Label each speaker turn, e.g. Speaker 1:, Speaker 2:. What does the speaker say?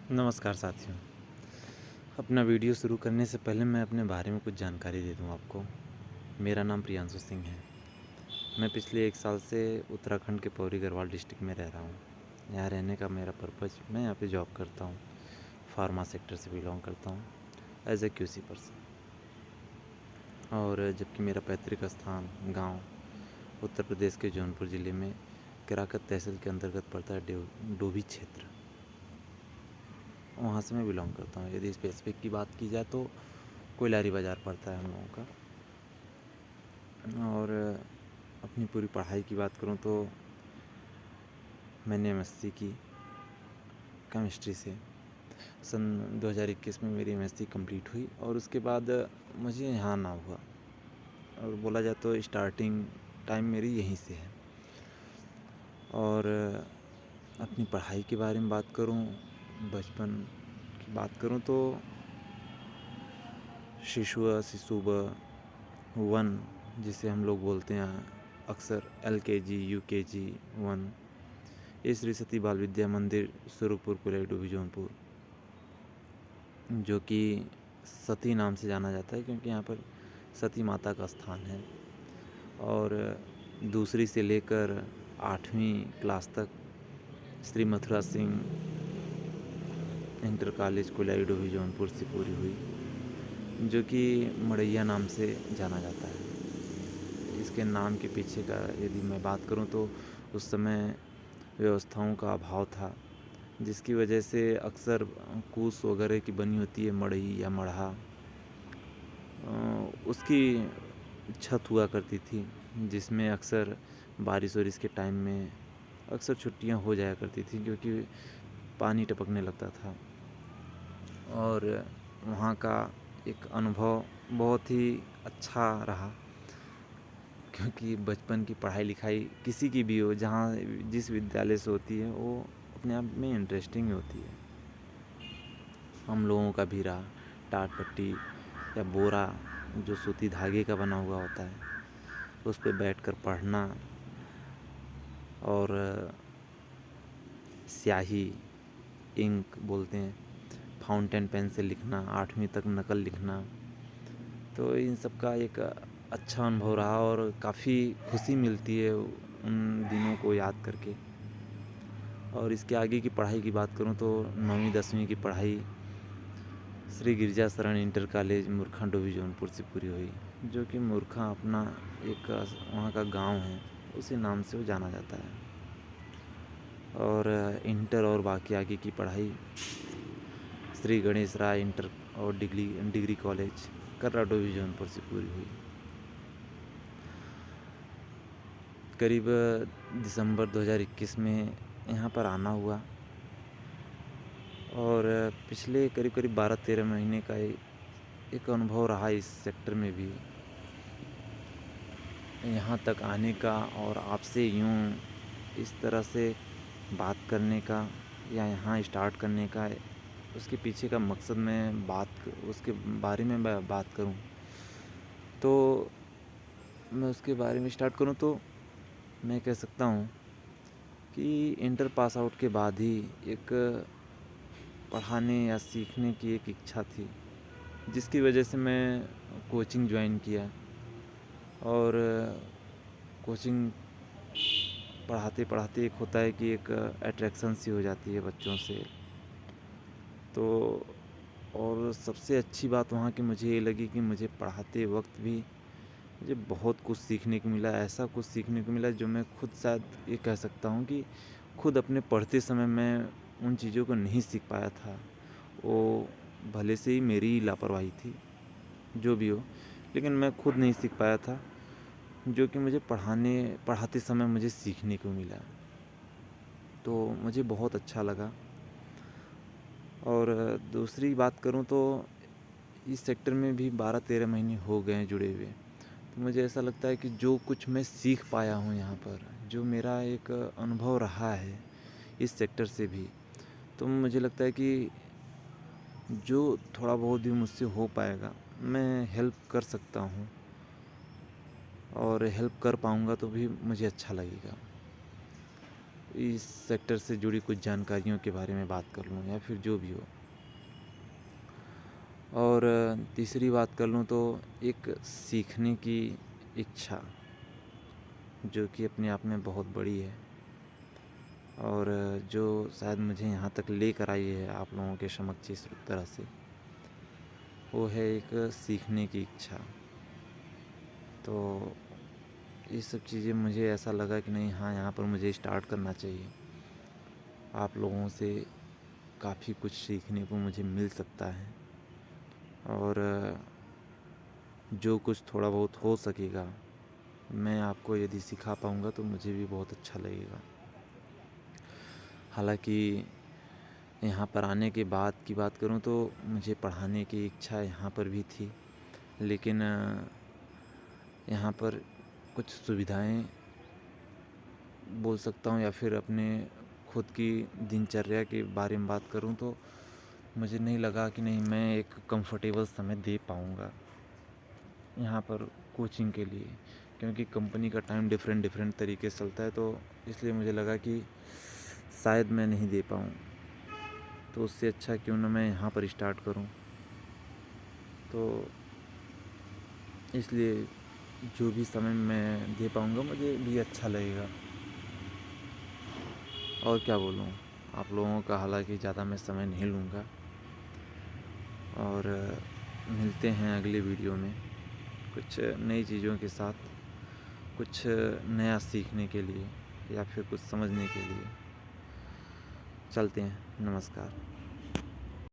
Speaker 1: नमस्कार साथियों। अपना वीडियो शुरू करने से पहले मैं अपने बारे में कुछ जानकारी दे दूं आपको। मेरा नाम प्रियांशु सिंह है। मैं पिछले 1 साल से उत्तराखंड के पौड़ी गढ़वाल डिस्ट्रिक्ट में रह रहा हूं। यहाँ रहने का मेरा पर्पज़, मैं यहाँ पे जॉब करता हूं। फार्मा सेक्टर से बिलोंग करता हूं एज ए क्यूसी पर्सन। और जबकि मेरा पैतृक स्थान गाँव उत्तर प्रदेश के जौनपुर ज़िले में केराकत तहसील के अंतर्गत पड़ता है डोभी क्षेत्र। वहाँ से मैं बिलोंग करता हूँ। यदि स्पेसिफिक की बात की जाए तो कोयलारी बाज़ार पड़ता है हम लोगों का। और अपनी पूरी पढ़ाई की बात करूँ तो मैंने एमएससी की केमिस्ट्री से। सन 2021 में मेरी एमएससी कंप्लीट हुई और उसके बाद मुझे यहाँ आना हुआ। और बोला जाए तो स्टार्टिंग टाइम मेरी यहीं से है। और अपनी पढ़ाई के बारे में बात करूँ, बचपन की बात करूँ तो शिशु वन जिसे हम लोग बोलते हैं अक्सर LKG UKG 1, ये श्री सती बाल विद्या मंदिर स्वरूपपुर कुलाई डोभी जौनपुर, जो कि सती नाम से जाना जाता है क्योंकि यहाँ पर सती माता का स्थान है। और दूसरी से लेकर 8वीं क्लास तक श्री मथुरा सिंह इंटर कॉलेज कुलाई डोभी जौनपुर से पूरी हुई, जो कि मड़ैया नाम से जाना जाता है। इसके नाम के पीछे का यदि मैं बात करूं तो उस समय व्यवस्थाओं का अभाव था, जिसकी वजह से अक्सर कूस वगैरह की बनी होती है मड़ई या मढ़ा, उसकी छत हुआ करती थी, जिसमें अक्सर बारिश वारिश के टाइम में अक्सर छुट्टियां हो जाया करती थी क्योंकि पानी टपकने लगता था। और वहाँ का एक अनुभव बहुत ही अच्छा रहा क्योंकि बचपन की पढ़ाई लिखाई किसी की भी हो, जहाँ जिस विद्यालय से होती है, वो अपने आप में इंटरेस्टिंग होती है। हम लोगों का भी रहा टाट पट्टी या बोरा जो सूती धागे का बना हुआ होता है, उस पर बैठकर पढ़ना और स्याही इंक बोलते हैं, फाउंटेन पेन से लिखना, 8वीं तक नकल लिखना। तो इन सब का एक अच्छा अनुभव रहा और काफ़ी खुशी मिलती है उन दिनों को याद करके। और इसके आगे की पढ़ाई की बात करूं तो 9वीं 10वीं की पढ़ाई श्री गिरजा शरण इंटर कॉलेज मूर्खा डोभी जौनपुर से पूरी हुई, जो कि मूर्खा अपना एक वहाँ का गांव है, उसी नाम से वो जाना जाता है। और इंटर और बाकी आगे की पढ़ाई श्री गणेश राय इंटर और डिग्री कॉलेज कर्रा डोभी जौनपुर से पूरी हुई। करीब दिसंबर 2021 में यहाँ पर आना हुआ और पिछले करीब 12-13 महीने का एक अनुभव रहा इस सेक्टर में भी, यहाँ तक आने का और आपसे यूँ इस तरह से बात करने का या यहाँ स्टार्ट करने का। उसके पीछे का मकसद उसके बारे में बात करूँ तो मैं उसके बारे में स्टार्ट करूँ तो मैं कह सकता हूँ कि इंटर पास आउट के बाद ही एक पढ़ाने या सीखने की एक इच्छा थी, जिसकी वजह से मैं कोचिंग ज्वाइन किया। और कोचिंग पढ़ाते पढ़ाते एक होता है कि एक अट्रैक्शन सी हो जाती है बच्चों से। तो और सबसे अच्छी बात वहाँ की मुझे ये लगी कि मुझे पढ़ाते वक्त भी मुझे बहुत कुछ सीखने को मिला, ऐसा कुछ सीखने को मिला जो मैं खुद शायद ये कह सकता हूँ कि खुद अपने पढ़ते समय मैं उन चीज़ों को नहीं सीख पाया था। वो भले से ही मेरी लापरवाही थी, जो भी हो, लेकिन मैं खुद नहीं सीख पाया था, जो कि मुझे पढ़ाते समय मुझे सीखने को मिला। तो मुझे बहुत अच्छा लगा। और दूसरी बात करूँ तो इस सेक्टर में भी 12-13 महीने हो गए हैं जुड़े हुए। तो मुझे ऐसा लगता है कि जो कुछ मैं सीख पाया हूँ यहाँ पर, जो मेरा एक अनुभव रहा है इस सेक्टर से भी, तो मुझे लगता है कि जो थोड़ा बहुत भी मुझसे हो पाएगा मैं हेल्प कर सकता हूँ और हेल्प कर पाऊँगा तो भी मुझे अच्छा लगेगा। इस सेक्टर से जुड़ी कुछ जानकारियों के बारे में बात कर लूँ या फिर जो भी हो। और तीसरी बात कर लूँ तो एक सीखने की इच्छा, जो कि अपने आप में बहुत बड़ी है और जो शायद मुझे यहाँ तक लेकर आई है आप लोगों के समक्ष इस तरह से, वो है एक सीखने की इच्छा। तो ये सब चीज़ें मुझे ऐसा लगा कि नहीं, हाँ, यहाँ पर मुझे स्टार्ट करना चाहिए। आप लोगों से काफ़ी कुछ सीखने को मुझे मिल सकता है और जो कुछ थोड़ा बहुत हो सकेगा मैं आपको यदि सिखा पाऊँगा तो मुझे भी बहुत अच्छा लगेगा। हालांकि यहाँ पर आने के बाद की बात करूँ तो मुझे पढ़ाने की इच्छा यहाँ पर भी थी, लेकिन यहाँ पर कुछ सुविधाएं बोल सकता हूँ या फिर अपने खुद की दिनचर्या के बारे में बात करूँ तो मुझे नहीं लगा कि नहीं, मैं एक कंफर्टेबल समय दे पाऊँगा यहाँ पर कोचिंग के लिए, क्योंकि कंपनी का टाइम डिफरेंट तरीके से चलता है। तो इसलिए मुझे लगा कि शायद मैं नहीं दे पाऊँ, तो उससे अच्छा क्यों ना मैं यहाँ पर स्टार्ट करूँ। तो इसलिए जो भी समय मैं दे पाऊँगा मुझे भी अच्छा लगेगा। और क्या बोलूँ आप लोगों का, हालांकि ज़्यादा मैं समय नहीं लूँगा और मिलते हैं अगले वीडियो में कुछ नई चीज़ों के साथ, कुछ नया सीखने के लिए या फिर कुछ समझने के लिए। चलते हैं, नमस्कार।